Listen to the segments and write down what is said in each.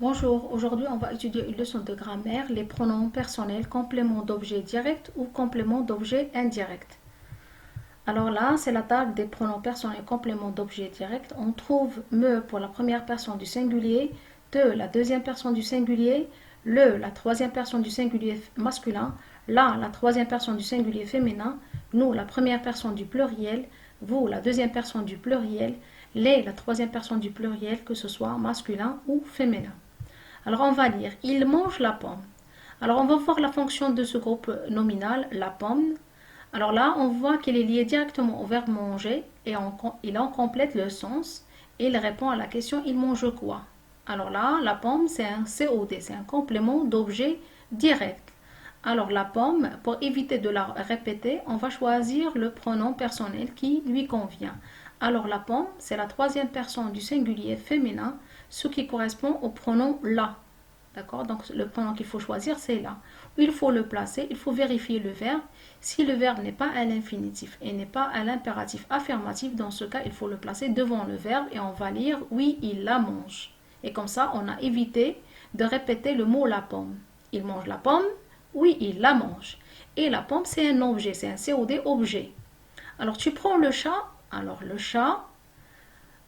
Bonjour, aujourd'hui on va étudier une leçon de grammaire, les pronoms personnels, complément d'objet direct ou complément d'objet indirect. Alors là, c'est la table des pronoms personnels, complément d'objet direct. On trouve me pour la première personne du singulier, te la deuxième personne du singulier, le la troisième personne du singulier masculin, la troisième personne du singulier féminin, nous la première personne du pluriel, vous la deuxième personne du pluriel, les la troisième personne du pluriel, que ce soit masculin ou féminin. Alors on va lire, il mange la pomme. Alors on va voir la fonction de ce groupe nominal, la pomme. Alors là, on voit qu'il est lié directement au verbe manger et il en complète le sens et il répond à la question il mange quoi. Alors là, la pomme, c'est un COD, c'est un complément d'objet direct. Alors la pomme, pour éviter de la répéter, on va choisir le pronom personnel qui lui convient. Alors la pomme, c'est la troisième personne du singulier féminin, ce qui correspond au pronom la. D'accord? Donc le pronom qu'il faut choisir, c'est là. Il faut le placer, il faut vérifier le verbe. Si le verbe n'est pas à l'infinitif et n'est pas à l'impératif affirmatif, dans ce cas, il faut le placer devant le verbe et on va lire oui, il la mange. Et comme ça, on a évité de répéter le mot la pomme. Il mange la pomme, oui, il la mange. Et la pomme, c'est un objet, c'est un COD objet. Alors tu prends le chat, alors le chat,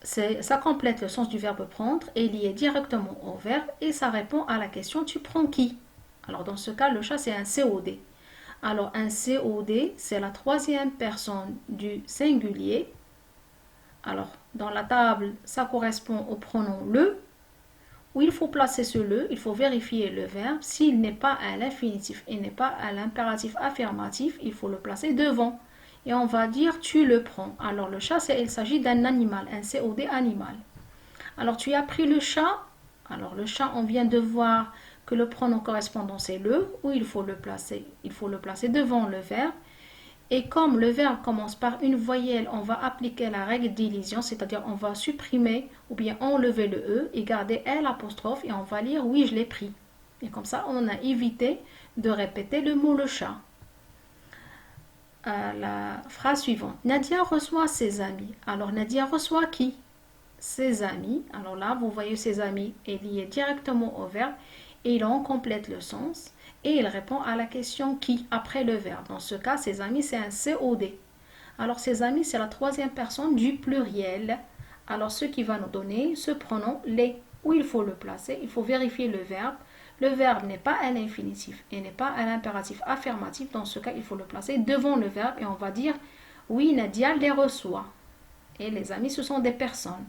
ça complète le sens du verbe prendre et lié directement au verbe et ça répond à la question tu prends qui. Alors dans ce cas, le chat c'est un COD. Alors un COD, c'est la troisième personne du singulier. Alors dans la table, ça correspond au pronom le, où il faut placer ce le, il faut vérifier le verbe. S'il n'est pas à l'infinitif et n'est pas à l'impératif affirmatif, il faut le placer devant. Et on va dire tu le prends. Alors le chat, il s'agit d'un animal, un COD animal. Alors tu as pris le chat. Alors le chat, on vient de voir que le pronom correspondant c'est le, où il faut le placer. Il faut le placer devant le verbe. Et comme le verbe commence par une voyelle, on va appliquer la règle d'élision, c'est-à-dire on va supprimer ou bien enlever le E et garder L apostrophe et on va lire oui, je l'ai pris. Et comme ça, on a évité de répéter le mot le chat. La phrase suivante. Nadia reçoit ses amis. Alors Nadia reçoit qui? Ses amis. Alors là, vous voyez ses amis est lié directement au verbe et il en complète le sens et il répond à la question qui après le verbe. Dans ce cas, ses amis, c'est un COD. Alors ses amis, c'est la troisième personne du pluriel. Alors ce qui va nous donner ce pronom les, où il faut le placer, il faut vérifier le verbe. Le verbe n'est pas à l'infinitif et n'est pas à l'impératif affirmatif. Dans ce cas, il faut le placer devant le verbe et on va dire oui, Nadia les reçoit. Et les amis, ce sont des personnes.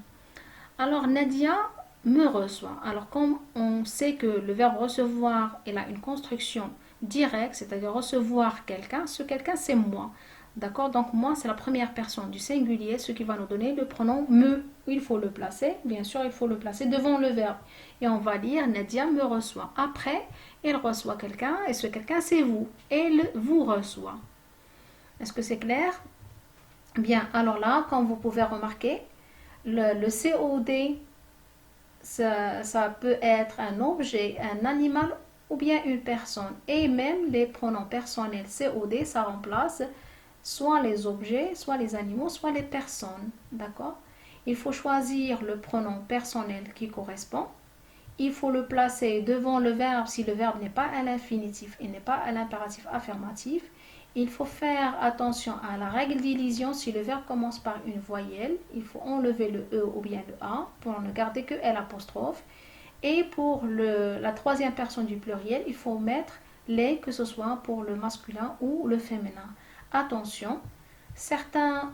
Alors Nadia me reçoit. Alors comme on sait que le verbe recevoir il a une construction directe, c'est-à-dire recevoir quelqu'un, ce quelqu'un c'est moi. D'accord? Donc moi c'est la première personne du singulier, ce qui va nous donner le pronom me. Il faut le placer, bien sûr il faut le placer devant le verbe. Et on va dire Nadia me reçoit. Après, elle reçoit quelqu'un et ce quelqu'un c'est vous. Elle vous reçoit. Est-ce que c'est clair? Bien, alors là, comme vous pouvez remarquer, le COD, ça peut être un objet, un animal ou bien une personne. Et même les pronoms personnels COD, ça remplace soit les objets, soit les animaux, soit les personnes. D'accord? Il faut choisir le pronom personnel qui correspond. Il faut le placer devant le verbe si le verbe n'est pas à l'infinitif et n'est pas à l'impératif affirmatif. Il faut faire attention à la règle d'élision. Si le verbe commence par une voyelle, il faut enlever le E ou bien le A pour ne garder que L apostrophe. Et pour la troisième personne du pluriel, il faut mettre les, que ce soit pour le masculin ou le féminin. Attention, certains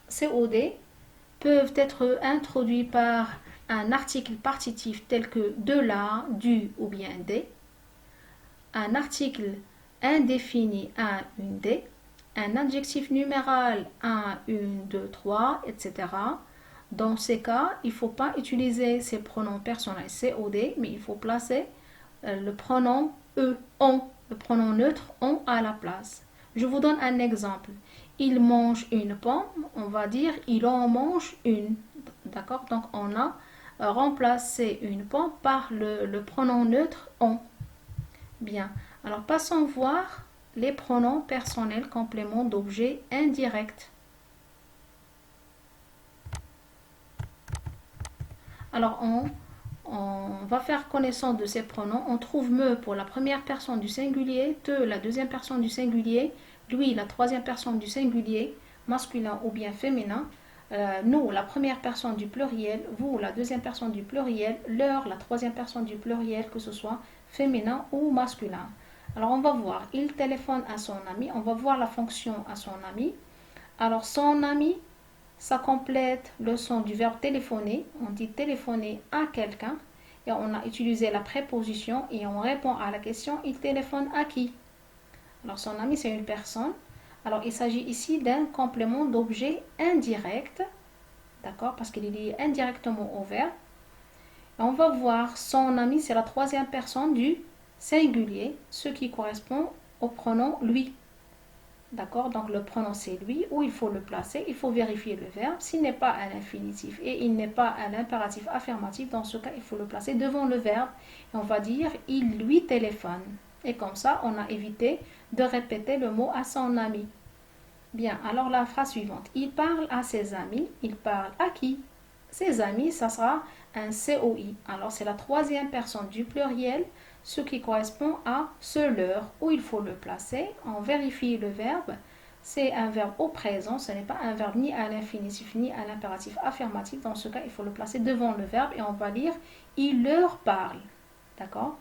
COD peuvent être introduits par un article partitif tel que de la, du ou bien des, un article indéfini un, une des, un adjectif numéral un, une, deux, trois, etc. Dans ces cas, il ne faut pas utiliser ces pronoms personnels COD, mais il faut placer le pronom E, on, le pronom neutre on à la place. Je vous donne un exemple. Il mange une pomme, on va dire il en mange une. D'accord? Donc on a remplacé une pomme par le pronom neutre on. Bien. Alors passons voir les pronoms personnels compléments d'objet indirect. Alors on va faire connaissance de ces pronoms. On trouve me pour la première personne du singulier, te la deuxième personne du singulier, lui la troisième personne du singulier, masculin ou bien féminin, nous la première personne du pluriel, vous la deuxième personne du pluriel, leur la troisième personne du pluriel, que ce soit féminin ou masculin. Alors on va voir, il téléphone à son ami, on va voir la fonction à son ami. Alors son ami, ça complète le son du verbe téléphoner. On dit téléphoner à quelqu'un et on a utilisé la préposition et on répond à la question il téléphone à qui. Alors son ami c'est une personne. Alors il s'agit ici d'un complément d'objet indirect, d'accord, parce qu'il est lié indirectement au verbe. Et on va voir son ami c'est la troisième personne du singulier, ce qui correspond au pronom lui. D'accord, donc le pronom c'est lui, où il faut le placer, il faut vérifier le verbe. S'il n'est pas un infinitif et il n'est pas un impératif affirmatif, dans ce cas il faut le placer devant le verbe. Et on va dire il lui téléphone. Et comme ça on a évité de répéter le mot à son ami. Bien, alors la phrase suivante. Il parle à ses amis, il parle à qui? Ses amis, ça sera un COI. Alors c'est la troisième personne du pluriel, ce qui correspond à ce leur, où il faut le placer. On vérifie le verbe. C'est un verbe au présent, ce n'est pas un verbe ni à l'infinitif ni à l'impératif affirmatif. Dans ce cas, il faut le placer devant le verbe et on va lire il leur parle. D'accord?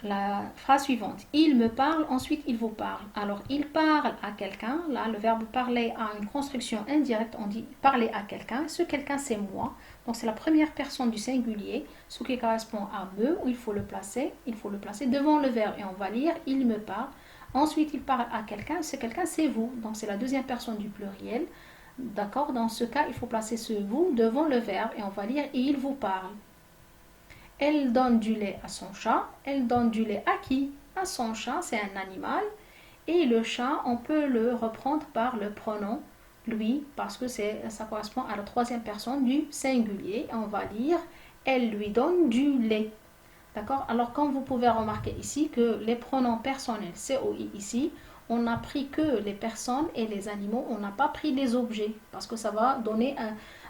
La phrase suivante. Il me parle, ensuite il vous parle. Alors, il parle à quelqu'un. Là, le verbe parler a une construction indirecte. On dit parler à quelqu'un. Ce quelqu'un, c'est moi. Donc, c'est la première personne du singulier, ce qui correspond à me, où il faut le placer. Il faut le placer devant le verbe et on va lire il me parle. Ensuite, il parle à quelqu'un. Ce quelqu'un, c'est vous. Donc, c'est la deuxième personne du pluriel. D'accord? Dans ce cas, il faut placer ce vous devant le verbe et on va lire il vous parle. Elle donne du lait à son chat. Elle donne du lait à qui? À son chat, c'est un animal. Et le chat, on peut le reprendre par le pronom lui, parce que ça correspond à la troisième personne du singulier. On va lire elle lui donne du lait. D'accord? Alors, comme vous pouvez remarquer ici que les pronoms personnels, COI ici, on n'a pris que les personnes et les animaux, on n'a pas pris les objets, parce que ça va donner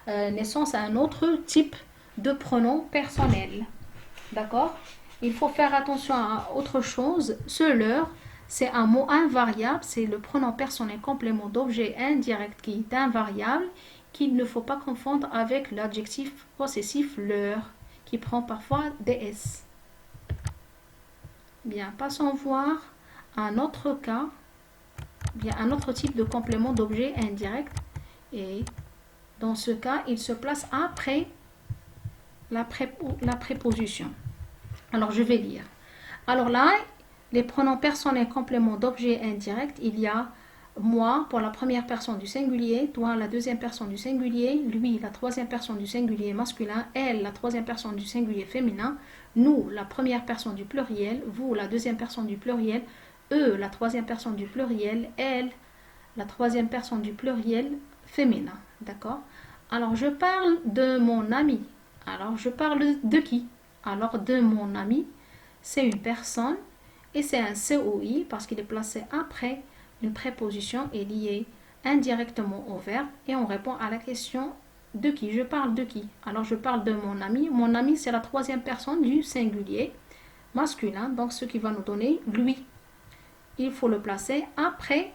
naissance à un autre type de pronom personnel. D'accord? Il faut faire attention à autre chose. Ce leur, c'est un mot invariable, c'est le pronom personnel complément d'objet indirect qui est invariable, qu'il ne faut pas confondre avec l'adjectif possessif leur, qui prend parfois des S. Bien, passons voir un autre cas, bien un autre type de complément d'objet indirect. Et dans ce cas, il se place après la préposition. Alors, je vais lire. Alors là, les pronoms personnels complément d'objet indirect, il y a moi pour la première personne du singulier, toi la deuxième personne du singulier, lui la troisième personne du singulier masculin, elle la troisième personne du singulier féminin, nous la première personne du pluriel, vous la deuxième personne du pluriel, eux la troisième personne du pluriel, elle la troisième personne du pluriel féminin. D'accord? Alors je parle de mon ami. Alors je parle de qui? Alors de mon ami, c'est une personne et c'est un COI parce qu'il est placé après une préposition et liée indirectement au verbe et on répond à la question de qui? Je parle de qui? Alors je parle de mon ami. Mon ami c'est la troisième personne du singulier masculin, donc ce qui va nous donner lui. Il faut le placer après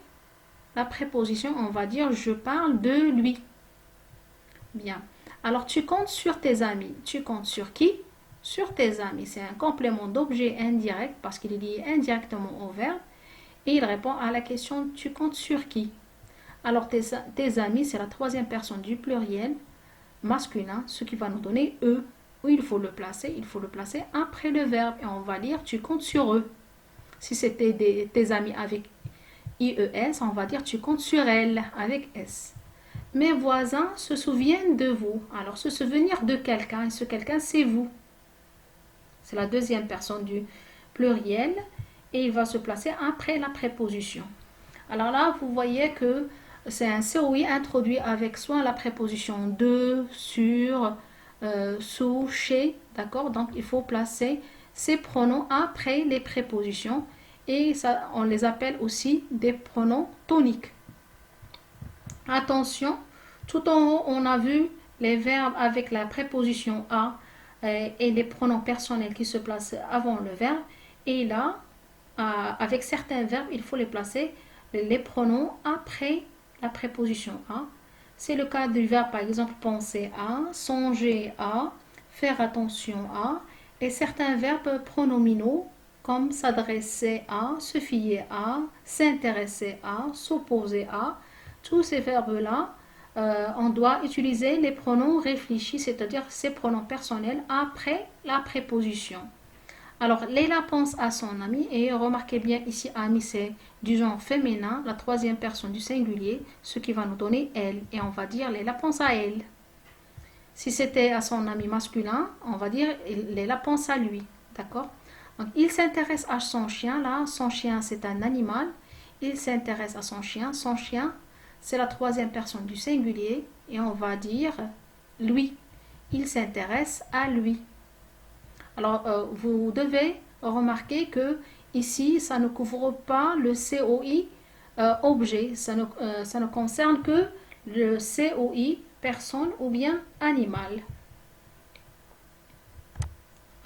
la préposition, on va dire je parle de lui. Bien. Alors tu comptes sur tes amis. Tu comptes sur qui? Sur tes amis. C'est un complément d'objet indirect parce qu'il est lié indirectement au verbe. Et il répond à la question tu comptes sur qui? Alors tes amis, c'est la troisième personne du pluriel masculin, ce qui va nous donner eux. Où il faut le placer? Il faut le placer après le verbe. Et on va lire tu comptes sur eux. Si c'était tes amis avec IES, on va dire tu comptes sur elles avec S. Mes voisins se souviennent de vous. Alors, se souvenir de quelqu'un, et ce quelqu'un, c'est vous. C'est la deuxième personne du pluriel et il va se placer après la préposition. Alors là, vous voyez que c'est un COI introduit avec soit la préposition de, sur, sous, chez, d'accord? Donc, il faut placer ces pronoms après les prépositions et ça, on les appelle aussi des pronoms toniques. Attention, tout en haut, on a vu les verbes avec la préposition à et les pronoms personnels qui se placent avant le verbe. Et là, avec certains verbes, il faut les placer, les pronoms après la préposition à. C'est le cas du verbe, par exemple, penser à, songer à, faire attention à, et certains verbes pronominaux comme s'adresser à, se fier à, s'intéresser à, s'opposer à. Tous ces verbes-là, on doit utiliser les pronoms réfléchis, c'est-à-dire ces pronoms personnels après la préposition. Alors, Leila pense à son ami et remarquez bien ici, ami c'est du genre féminin, la troisième personne du singulier, ce qui va nous donner elle. Et on va dire Leila pense à elle. Si c'était à son ami masculin, on va dire Leila pense à lui. D'accord? Donc, il s'intéresse à son chien. Là, son chien c'est un animal. Il s'intéresse à son chien. Son chien, c'est la troisième personne du singulier. Et on va dire lui. Il s'intéresse à lui. Alors, vous devez remarquer que ici, ça ne couvre pas le COI objet. Ça ne concerne que le COI personne ou bien animal.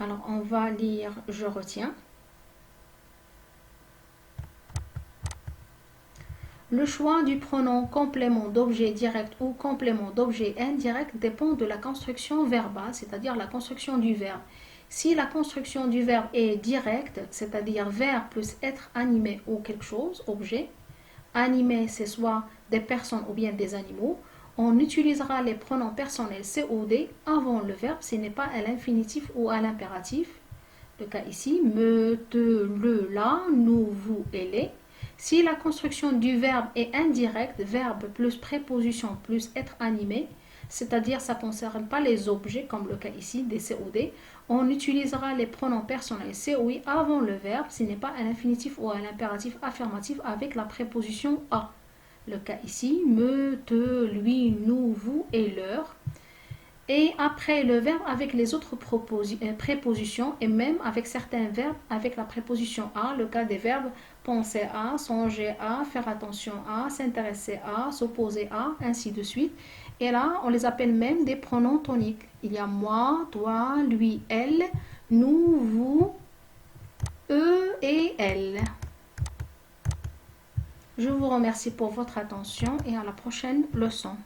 Alors, on va lire je retiens. Le choix du pronom complément d'objet direct ou complément d'objet indirect dépend de la construction verbale, c'est-à-dire la construction du verbe. Si la construction du verbe est directe, c'est-à-dire verbe plus être animé ou quelque chose, objet, animé c'est soit des personnes ou bien des animaux, on utilisera les pronoms personnels COD avant le verbe, ce n'est pas à l'infinitif ou à l'impératif. Le cas ici, me, te, le, la, nous, vous et les. Si la construction du verbe est indirecte, verbe plus préposition plus être animé, c'est-à-dire ça ne concerne pas les objets comme le cas ici des COD, on utilisera les pronoms personnels COI avant le verbe, ce n'est pas à l'infinitif ou à l'impératif affirmatif avec la préposition à. Le cas ici, me, te, lui, nous, vous et leur. Et après le verbe avec les autres prépositions et même avec certains verbes avec la préposition à, le cas des verbes penser à, songer à, faire attention à, s'intéresser à, s'opposer à, ainsi de suite. Et là, on les appelle même des pronoms toniques. Il y a moi, toi, lui, elle, nous, vous, eux et elle. Je vous remercie pour votre attention et à la prochaine leçon.